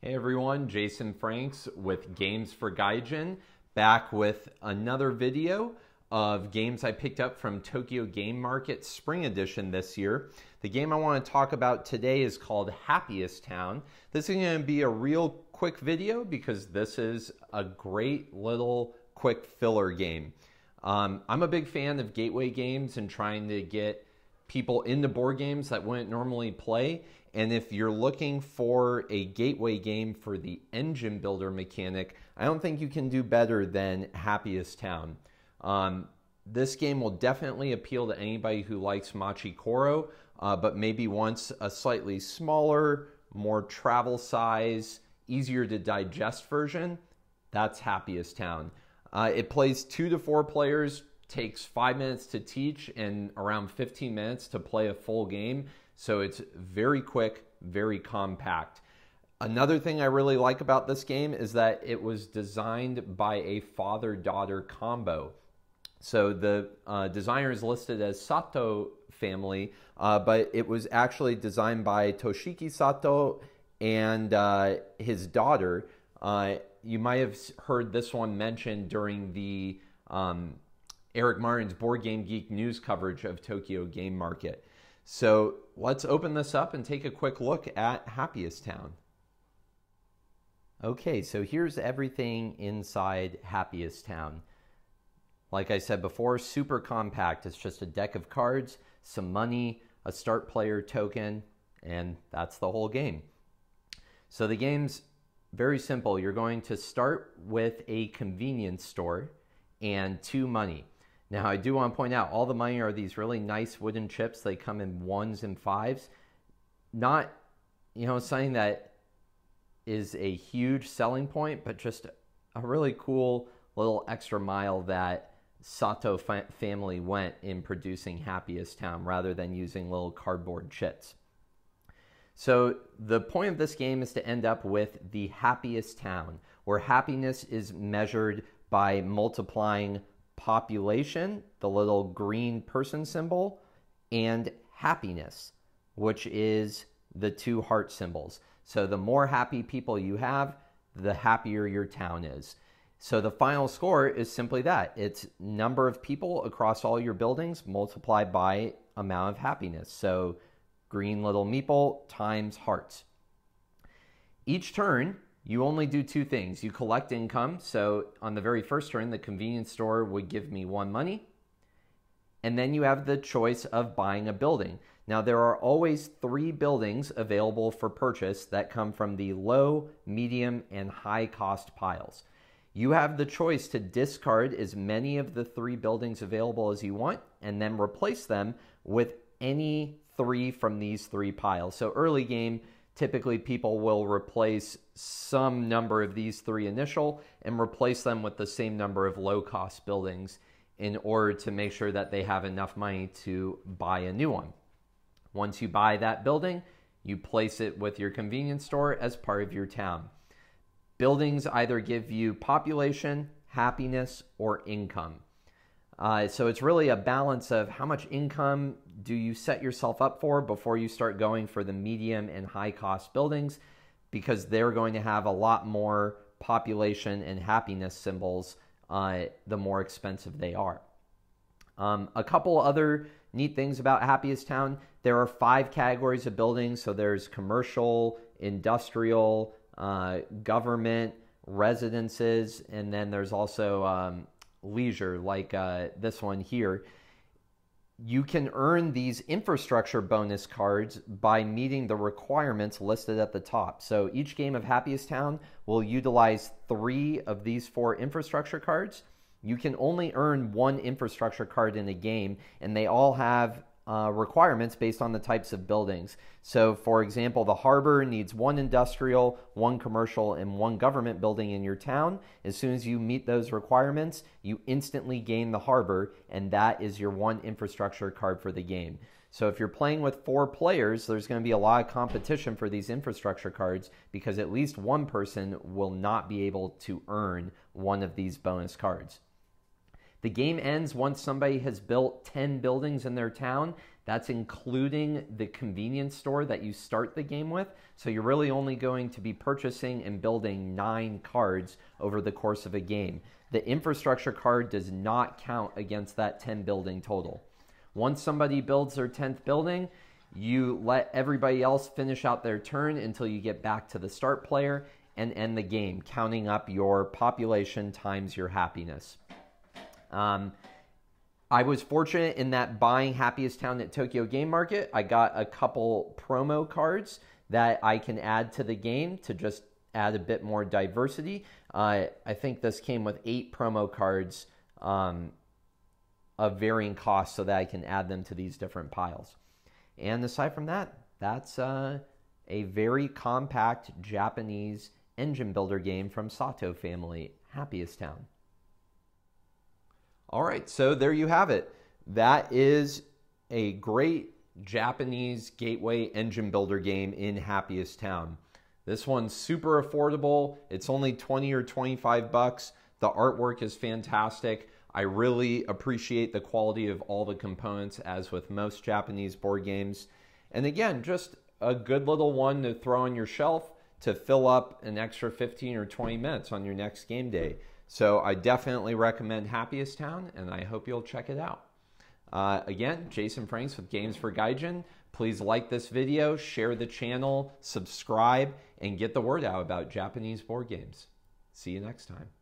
Hey everyone, Jason Franks with Games for Gaijin, back with another video of games I picked up from Tokyo Game Market Spring Edition this year. The game I want to talk about today is called Happiest Town. This is going to be a real quick video because this is a great little quick filler game. I'm a big fan of gateway games and trying to get people into board games that wouldn't normally play. And if you're looking for a gateway game for the engine builder mechanic, I don't think you can do better than Happiest Town. This game will definitely appeal to anybody who likes Machi Koro, but maybe wants a slightly smaller, more travel size, easier to digest version. That's Happiest Town. It plays 2 to 4 players, takes 5 minutes to teach, and around 15 minutes to play a full game. So it's very quick, very compact. Another thing I really like about this game is that it was designed by a father-daughter combo. So the designer is listed as Sato family, but it was actually designed by Toshiki Sato and his daughter. You might have heard this one mentioned during the Eric Martin's Board Game Geek news coverage of Tokyo Game Market. So let's open this up and take a quick look at Happiest Town. Okay, so here's everything inside Happiest Town. Like I said before, super compact. It's just a deck of cards, some money, a start player token, and that's the whole game. So the game's very simple. You're going to start with a convenience store and 2 money. Now, I do want to point out, all the money are these really nice wooden chips. They come in 1s and 5s. Not, something that is a huge selling point, but just a really cool little extra mile that Sato family went in producing Happiest Town rather than using little cardboard chits. So the point of this game is to end up with the happiest town, where happiness is measured by multiplying population, the little green person symbol, and happiness, which is the 2 heart symbols. So the more happy people you have, the happier your town is. So the final score is simply that. It's number of people across all your buildings multiplied by amount of happiness. So green little meeple times hearts. Each turn, you only do 2 things. You collect income. So on the very first turn, the convenience store would give me 1 money. And then you have the choice of buying a building. Now, there are always 3 buildings available for purchase that come from the low, medium, and high cost piles. You have the choice to discard as many of the 3 buildings available as you want and then replace them with any 3 from these 3 piles. So early game, typically people will replace some number of these 3 initial and replace them with the same number of low-cost buildings in order to make sure that they have enough money to buy a new one. Once you buy that building, you place it with your convenience store as part of your town. Buildings either give you population, happiness, or income. So it's really a balance of how much income do you set yourself up for before you start going for the medium and high cost buildings, because they're going to have a lot more population and happiness symbols the more expensive they are. A couple other neat things about Happiest Town: there are 5 categories of buildings. So there's commercial, industrial, government, residences, and then there's also leisure, like this one here. You can earn these infrastructure bonus cards by meeting the requirements listed at the top. So each game of Happiest Town will utilize 3 of these 4 infrastructure cards. You can only earn 1 infrastructure card in a game, and they all have requirements based on the types of buildings. So for example, the harbor needs 1 industrial, 1 commercial, and 1 government building in your town. As soon as you meet those requirements, you instantly gain the harbor, and that is your 1 infrastructure card for the game. So if you're playing with 4 players, there's going to be a lot of competition for these infrastructure cards, because at least 1 person will not be able to earn 1 of these bonus cards. The game ends once somebody has built 10 buildings in their town. That's including the convenience store that you start the game with. So you're really only going to be purchasing and building 9 cards over the course of a game. The infrastructure card does not count against that 10 building total. Once somebody builds their 10th building, you let everybody else finish out their turn until you get back to the start player and end the game, counting up your population times your happiness. I was fortunate in that buying Happiest Town at Tokyo Game Market, I got a couple promo cards that I can add to the game to just add a bit more diversity. I think this came with 8 promo cards of varying costs so that I can add them to these different piles. And aside from that, that's a very compact Japanese engine builder game from Sato family, Happiest Town. All right, so there you have it. That is a great Japanese gateway engine builder game in Happiest Town. This one's super affordable. It's only 20 or 25 bucks. The artwork is fantastic. I really appreciate the quality of all the components, as with most Japanese board games. And again, just a good little one to throw on your shelf to fill up an extra 15 or 20 minutes on your next game day. So I definitely recommend Happiest Town, and I hope you'll check it out. Again, Jason Franks with Games for Gaijin. Please like this video, share the channel, subscribe, and get the word out about Japanese board games. See you next time.